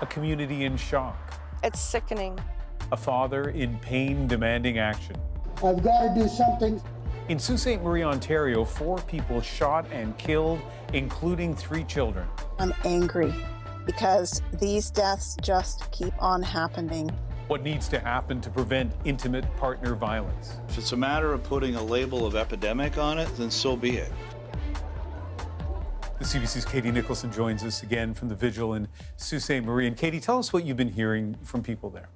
A community in shock. It's sickening. A father in pain demanding action. I've got to do something. In Sault Ste. Marie, Ontario, 4 people shot and killed, including 3 children. I'm angry because these deaths just keep on happening. What needs to happen to prevent intimate partner violence? If it's a matter of putting a label of epidemic on it, then so be it. The CBC's Katie Nicholson joins us again from the vigil in Sault Ste. Marie. And Katie, tell us what you've been hearing from people there.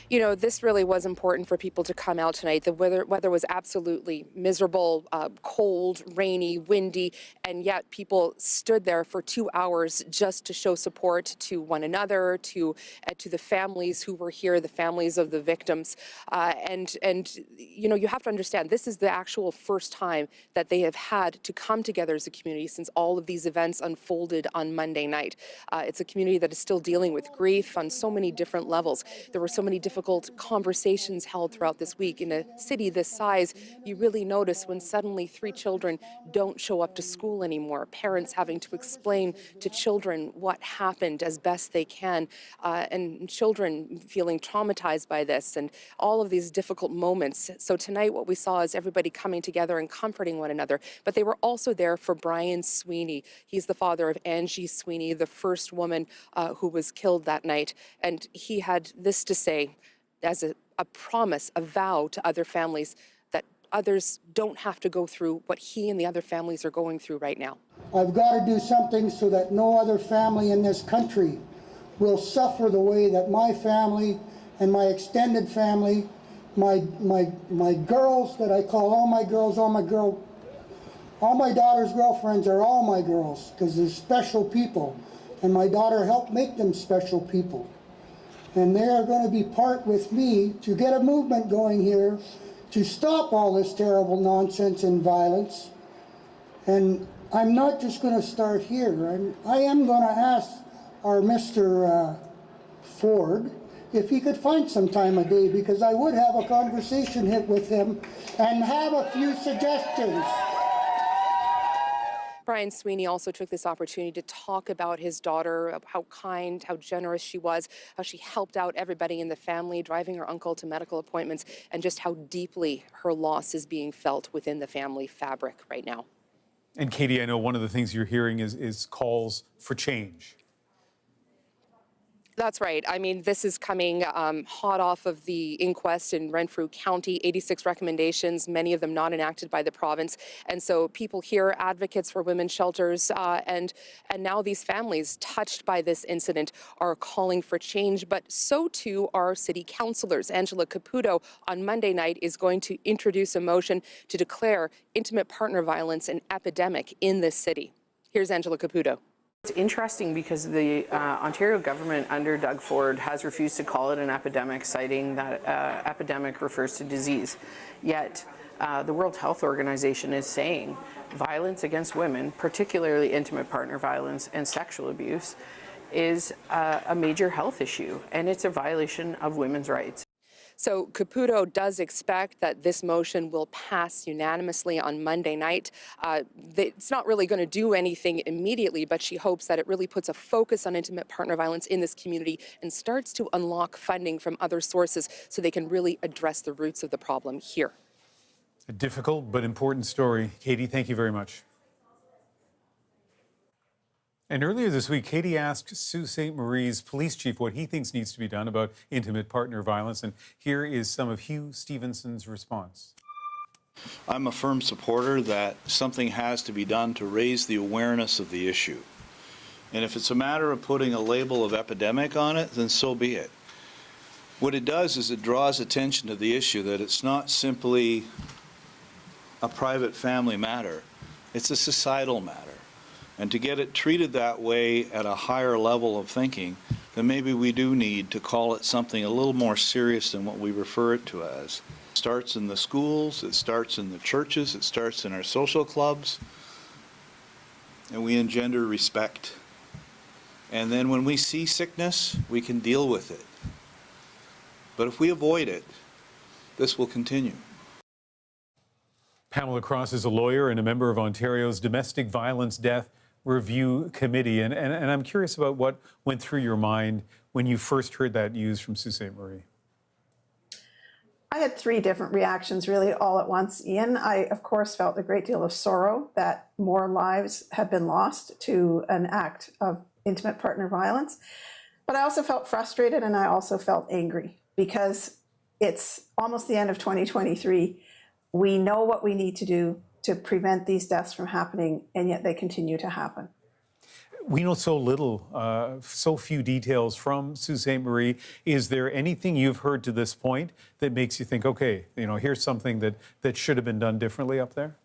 You know, this really was important for people to come out tonight. The weather was absolutely miserable, cold, rainy, windy, and yet people stood there for 2 hours just to show support to one another, to the families who were here, the families of the victims. And you know, you have to understand, this is the actual first time that they have had to come together as a community since all of these events unfolded on Monday night. It's a community that is still dealing with grief on so many different levels. There were so many difficult conversations held throughout this week. In a city this size, you really notice when suddenly 3 children don't show up to school anymore, parents having to explain to children what happened as best they can, and children feeling traumatized by this and all of these difficult moments. So tonight what we saw is everybody coming together and comforting one another, but they were also there for Brian Sweeney. He's the father of Angie Sweeney, the first woman who was killed that night, and he had this to say as a promise, a vow to other families that others don't have to go through what he and the other families are going through right now. I've got to do something so that no other family in this country will suffer the way that my family and my extended family, my girls that I call all my daughter's girlfriends are all my girls because they're special people, and my daughter helped make them special people. And they are going to be part with me to get a movement going here to stop all this terrible nonsense and violence. And I'm not just going to start here. I am going to ask our Mr. Ford if he could find some time a day, because I would have a conversation with him and have a few suggestions. Brian Sweeney also took this opportunity to talk about his daughter, how kind, how generous she was, how she helped out everybody in the family, driving her uncle to medical appointments, and just how deeply her loss is being felt within the family fabric right now. And Katie, I know one of the things you're hearing is calls for change. That's right. I mean, this is coming hot off of the inquest in Renfrew County, 86 recommendations, many of them not enacted by the province. And so people here, advocates for women's shelters, and now these families touched by this incident are calling for change, but so too are city councillors. Angela Caputo on Monday night is going to introduce a motion to declare intimate partner violence an epidemic in this city. Here's Angela Caputo. It's interesting because the Ontario government under Doug Ford has refused to call it an epidemic, citing that epidemic refers to disease. Yet the World Health Organization is saying violence against women, particularly intimate partner violence and sexual abuse, is a major health issue, and it's a violation of women's rights. So Caputo does expect that this motion will pass unanimously on Monday night. It's not really going to do anything immediately, but she hopes that it really puts a focus on intimate partner violence in this community and starts to unlock funding from other sources so they can really address the roots of the problem here. A difficult but important story. Katie, thank you very much. And earlier this week, Katie asked Sault Ste. Marie's police chief what he thinks needs to be done about intimate partner violence. And here is some of Hugh Stevenson's response. I'm a firm supporter that something has to be done to raise the awareness of the issue. And if it's a matter of putting a label of epidemic on it, then so be it. What it does is it draws attention to the issue that it's not simply a private family matter, it's a societal matter. And to get it treated that way at a higher level of thinking, then maybe we do need to call it something a little more serious than what we refer it to as. It starts in the schools, it starts in the churches, it starts in our social clubs, and we engender respect. And then when we see sickness, we can deal with it. But if we avoid it, this will continue. Pamela Cross is a lawyer and a member of Ontario's Domestic Violence Death Review Committee. And I'm curious about what went through your mind when you first heard that news from Sault Ste. Marie. I had three different reactions really all at once, Ian. I, of course, felt a great deal of sorrow that more lives had been lost to an act of intimate partner violence. But I also felt frustrated, and I also felt angry because it's almost the end of 2023. We know what we need to do to prevent these deaths from happening, and yet they continue to happen. We know so little, so few details from Sault Ste. Marie. Is there anything you've heard to this point that makes you think, okay, here's something that should have been done differently up there?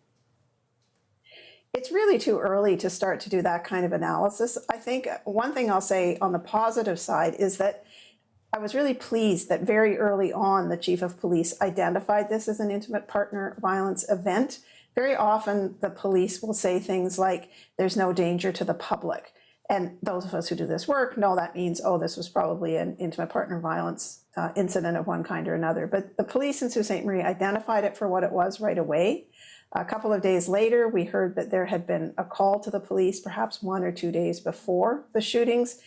It's really too early to start to do that kind of analysis. I think one thing I'll say on the positive side is that I was really pleased that very early on the chief of police identified this as an intimate partner violence event. Very often the police will say things like, there's no danger to the public. And those of us who do this work know that means, oh, this was probably an intimate partner violence incident of one kind or another. But the police in Sault Ste. Marie identified it for what it was right away. A couple of days later, we heard that there had been a call to the police, perhaps 1 or 2 days before the shootings.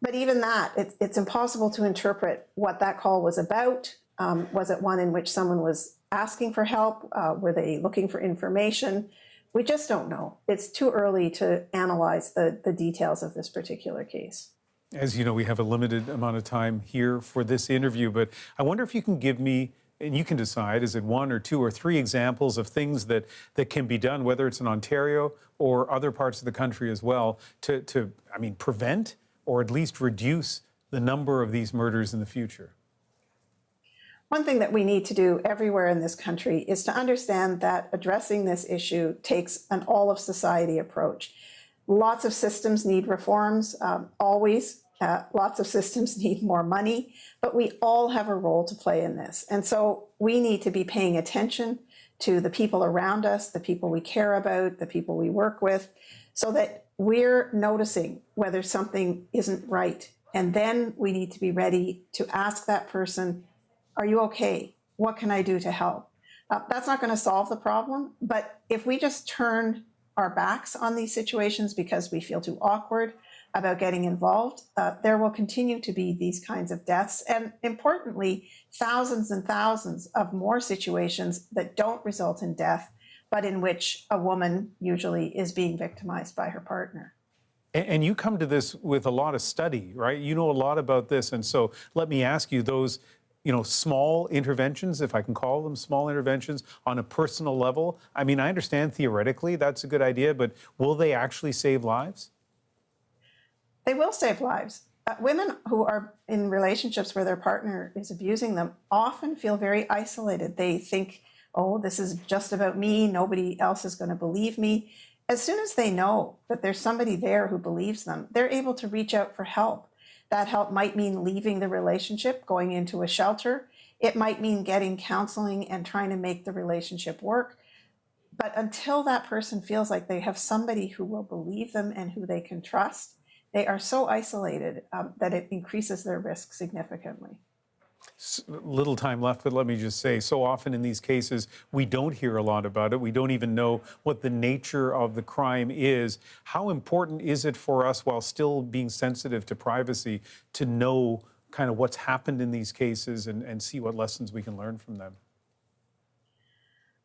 But even that, it's impossible to interpret what that call was about. Was it one in which someone was asking for help? Were they looking for information? We just don't know. It's too early to analyze the details of this particular case. As you know, we have a limited amount of time here for this interview, but I wonder if you can give me, and you can decide, is it 1 or 2 or 3 examples of things that can be done, whether it's in Ontario or other parts of the country as well, to prevent or at least reduce the number of these murders in the future? One thing that we need to do everywhere in this country is to understand that addressing this issue takes an all-of-society approach. Lots of systems need reforms, always. Lots of systems need more money, but we all have a role to play in this. And so we need to be paying attention to the people around us, the people we care about, the people we work with, so that we're noticing whether something isn't right. And then we need to be ready to ask that person, are you okay? What can I do to help? That's not going to solve the problem, but if we just turn our backs on these situations because we feel too awkward about getting involved, there will continue to be these kinds of deaths, and importantly, thousands and thousands of more situations that don't result in death, but in which a woman usually is being victimized by her partner. And you come to this with a lot of study, right? You know a lot about this, and so let me ask you, those small interventions, if I can call them small interventions, on a personal level. I understand theoretically that's a good idea, but will they actually save lives? They will save lives. Women who are in relationships where their partner is abusing them often feel very isolated. They think, oh, this is just about me. Nobody else is going to believe me. As soon as they know that there's somebody there who believes them, they're able to reach out for help. That help might mean leaving the relationship, going into a shelter. It might mean getting counseling and trying to make the relationship work. But until that person feels like they have somebody who will believe them and who they can trust, they are so isolated that it increases their risk significantly. Little time left, but let me just say, so often in these cases, we don't hear a lot about it. We don't even know what the nature of the crime is. How important is it for us, while still being sensitive to privacy, to know kind of what's happened in these cases and see what lessons we can learn from them?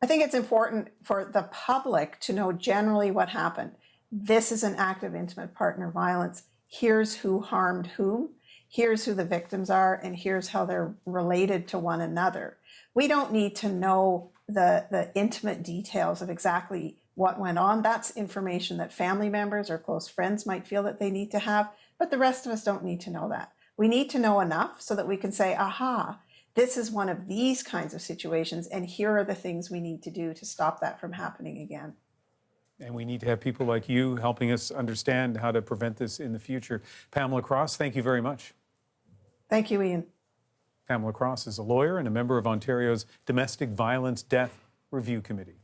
I think it's important for the public to know generally what happened. This is an act of intimate partner violence. Here's who harmed whom. Here's who the victims are, and here's how they're related to one another. We don't need to know the intimate details of exactly what went on. That's information that family members or close friends might feel that they need to have, but the rest of us don't need to know that. We need to know enough so that we can say, aha, this is one of these kinds of situations, and here are the things we need to do to stop that from happening again. And we need to have people like you helping us understand how to prevent this in the future. Pamela Cross, thank you very much. Thank you, Ian. Pamela Cross is a lawyer and a member of Ontario's Domestic Violence Death Review Committee.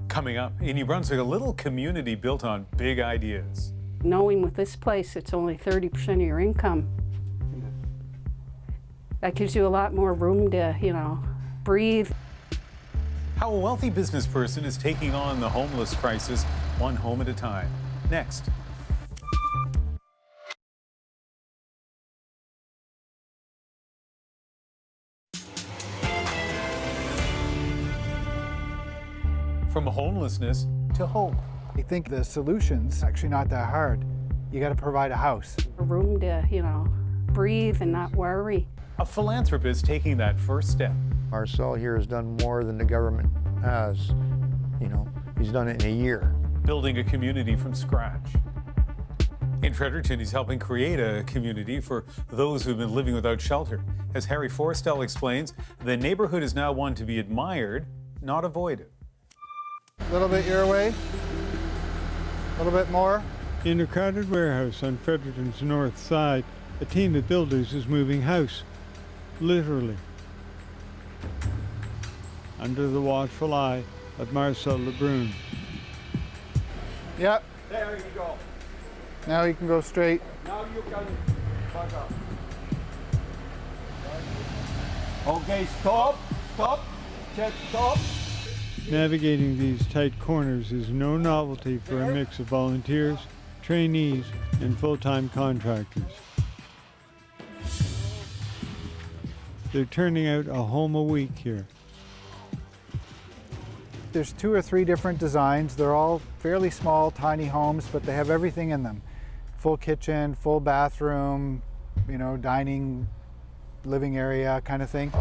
Coming up, in New Brunswick, a little community built on big ideas. Knowing with this place it's only 30% of your income, that gives you a lot more room to, breathe. How a wealthy business person is taking on the homeless crisis one home at a time. Next. From homelessness to hope. I think the solution's actually not that hard. You got to provide a house. A room to, breathe and not worry. A philanthropist taking that first step. Arsenault here has done more than the government has. He's done it in a year. Building a community from scratch. In Fredericton, he's helping create a community for those who've been living without shelter. As Harry Forrestal explains, the neighborhood is now one to be admired, not avoided. A little bit your way. A little bit more. In a crowded warehouse on Fredericton's north side, a team of builders is moving house. Literally. Under the watchful eye of Marcel Lebrun. Yep. There you go. Now you can go straight. Now you can back up. Okay, stop. Check, stop. Navigating these tight corners is no novelty for a mix of volunteers, trainees, and full-time contractors. They're turning out a home a week here. There's 2 or 3 different designs. They're all fairly small, tiny homes, but they have everything in them. Full kitchen, full bathroom, dining, living area kind of thing.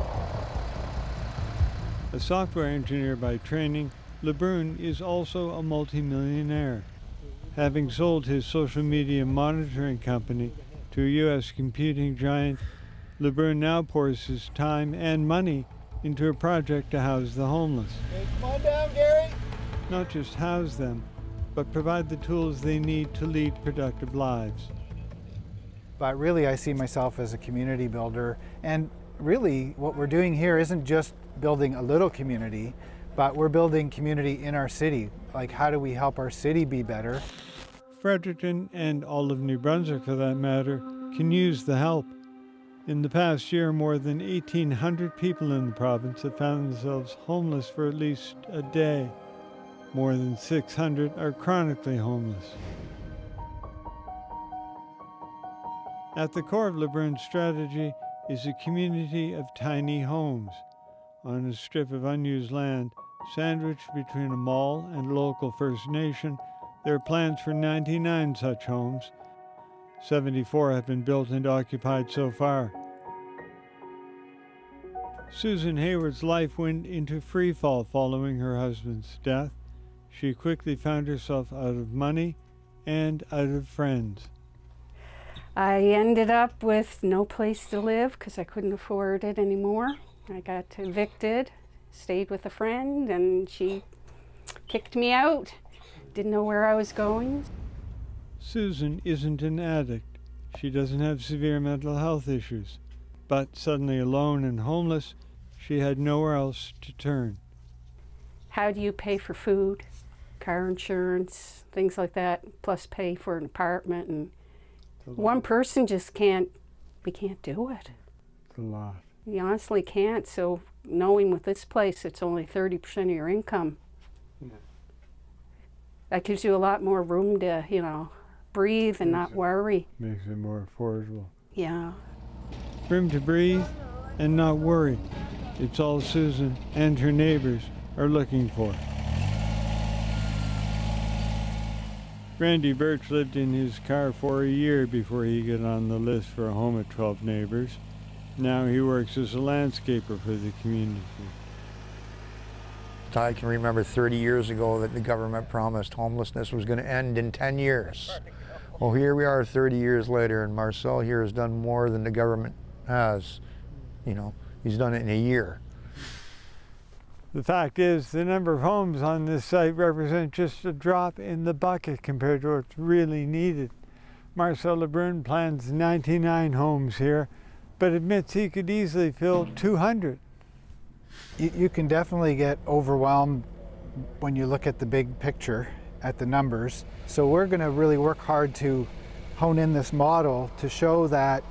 A software engineer by training, Lebrun is also a multimillionaire. Having sold his social media monitoring company to a U.S. computing giant, Lebrun now pours his time and money into a project to house the homeless. Okay, come on down, Gary. Not just house them, but provide the tools they need to lead productive lives. But really, I see myself as a community builder. And really, what we're doing here isn't just building a little community, but we're building community in our city. Like, how do we help our city be better? Fredericton, and all of New Brunswick for that matter, can use the help. In the past year, more than 1,800 people in the province have found themselves homeless for at least a day. More than 600 are chronically homeless. At the core of Lebrun's strategy is a community of tiny homes on a strip of unused land sandwiched between a mall and a local First Nation. There are plans for 99 such homes. 74 have been built and occupied so far. Susan Hayward's life went into free fall following her husband's death. She quickly found herself out of money and out of friends. I ended up with no place to live because I couldn't afford it anymore. I got evicted, stayed with a friend, and she kicked me out. Didn't know where I was going. Susan isn't an addict. She doesn't have severe mental health issues. But suddenly alone and homeless, she had nowhere else to turn. How do you pay for food, car insurance, things like that, plus pay for an apartment? And one person just can't do it. It's a lot. You honestly can't. So knowing with this place it's only 30% of your income, that gives you a lot more room to, breathe and not worry. Makes it more affordable. Yeah. Room to breathe and not worry. It's all Susan and her neighbors are looking for. Randy Birch lived in his car for a year before he got on the list for a home at 12 Neighbors. Now he works as a landscaper for the community. I can remember 30 years ago that the government promised homelessness was going to end in 10 years. Well, here we are 30 years later, and Marcel here has done more than the government has. He's done it in a year. The fact is, the number of homes on this site represent just a drop in the bucket compared to what's really needed. Marcel Lebrun plans 99 homes here, but admits he could easily fill 200. You can definitely get overwhelmed when you look at the big picture, at the numbers. So we're going to really work hard to hone in this model to show that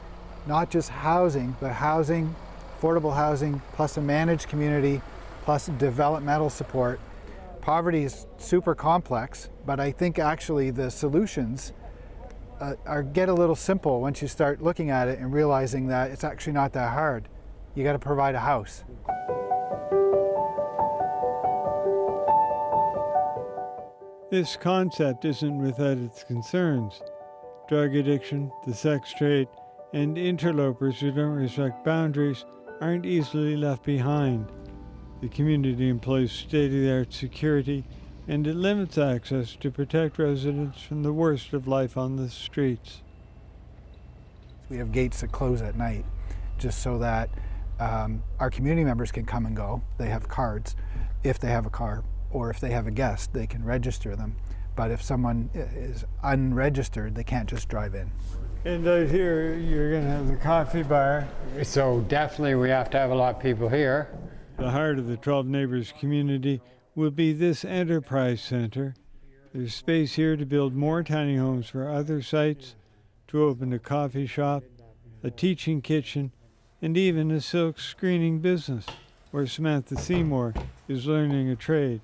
not just housing, but housing, affordable housing, plus a managed community, plus developmental support. Poverty is super complex, but I think actually the solutions get a little simple once you start looking at it and realizing that it's actually not that hard. You got to provide a house. This concept isn't without its concerns. Drug addiction, the sex trade, and interlopers who don't respect boundaries aren't easily left behind. The community employs state-of-the-art security, and it limits access to protect residents from the worst of life on the streets. We have gates that close at night just so that our community members can come and go. They have cards if they have a car, or if they have a guest, they can register them. But if someone is unregistered, they can't just drive in. And out here, you're going to have the coffee bar. So definitely we have to have a lot of people here. The heart of the 12 Neighbors community will be this enterprise center. There's space here to build more tiny homes for other sites, to open a coffee shop, a teaching kitchen, and even a silk screening business, where Samantha Seymour is learning a trade.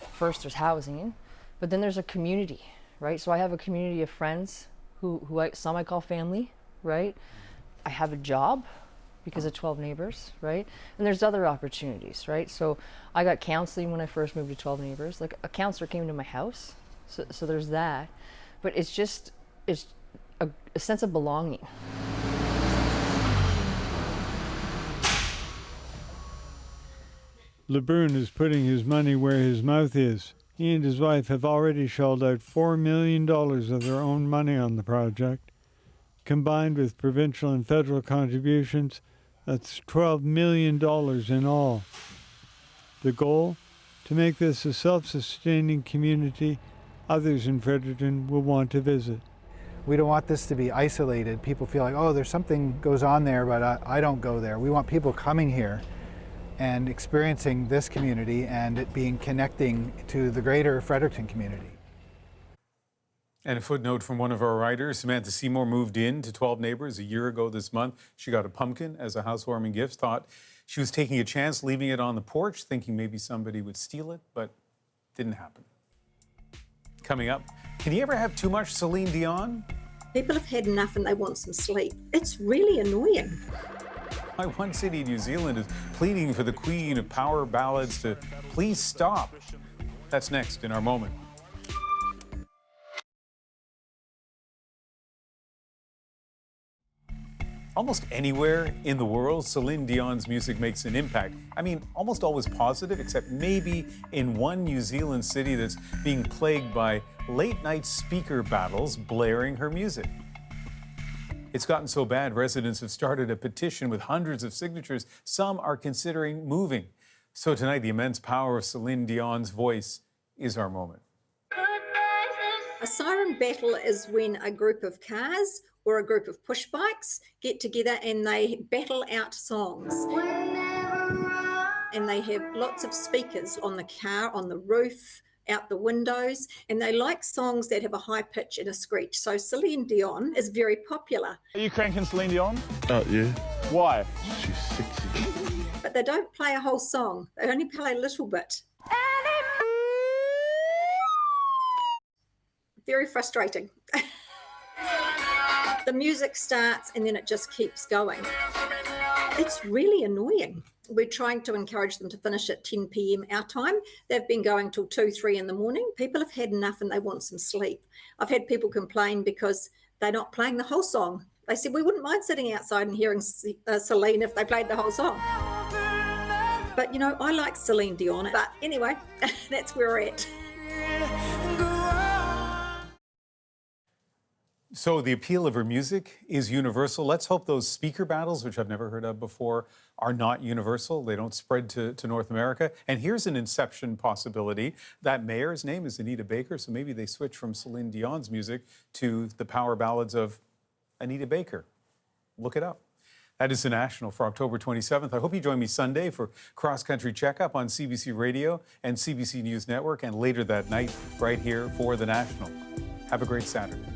First there's housing, but then there's a community, right? So I have a community of friends who some I call family, right? I have a job because of 12 Neighbors, right? And there's other opportunities, right? So I got counseling when I first moved to 12 Neighbors. Like, a counselor came to my house, so there's that. But it's a sense of belonging. LeBrun is putting his money where his mouth is. He and his wife have already shelled out $4 million of their own money on the project. Combined with provincial and federal contributions, that's $12 million in all. The goal? To make this a self-sustaining community others in Fredericton will want to visit. We don't want this to be isolated. People feel like, oh, there's something goes on there, but I don't go there. We want people coming here and experiencing this community and it being connecting to the greater Fredericton community. And a footnote from one of our writers, Samantha Seymour moved in to 12 Neighbors a year ago this month. She got a pumpkin as a housewarming gift, thought she was taking a chance leaving it on the porch, thinking maybe somebody would steal it, but didn't happen. Coming up, can you ever have too much Celine Dion? People have had enough and they want some sleep. It's really annoying. Why one city in New Zealand is pleading for the queen of power ballads to please stop. That's next in our moment. Almost anywhere in the world, Celine Dion's music makes an impact. I mean, almost always positive, except maybe in one New Zealand city that's being plagued by late-night speaker battles blaring her music. It's gotten so bad, residents have started a petition with hundreds of signatures. Some are considering moving. So tonight, the immense power of Celine Dion's voice is our moment. A siren battle is when a group of cars or a group of push bikes get together and they battle out songs. And they have lots of speakers on the car, on the roof, out the windows, and they like songs that have a high pitch and a screech. So Celine Dion is very popular. Are you cranking Celine Dion? Yeah. Why? She's sexy. But they don't play a whole song. They only play a little bit. Very frustrating. The music starts and then it just keeps going. It's really annoying. We're trying to encourage them to finish at 10 p.m. our time. They've been going till 2, 3 in the morning. People have had enough and they want some sleep. I've had people complain because they're not playing the whole song. They said, we wouldn't mind sitting outside and hearing Celine if they played the whole song. But, you know, I like Celine Dion. But anyway, that's where we're at. So the appeal of her music is universal. Let's hope those speaker battles, which I've never heard of before, are not universal. They don't spread to North America. And here's an inception possibility. That mayor's name is Anita Baker, so maybe they switch from Celine Dion's music to the power ballads of Anita Baker. Look it up. That is The National for October 27th. I hope you join me Sunday for Cross Country Checkup on CBC Radio and CBC News Network, and later that night right here for The National. Have a great Saturday.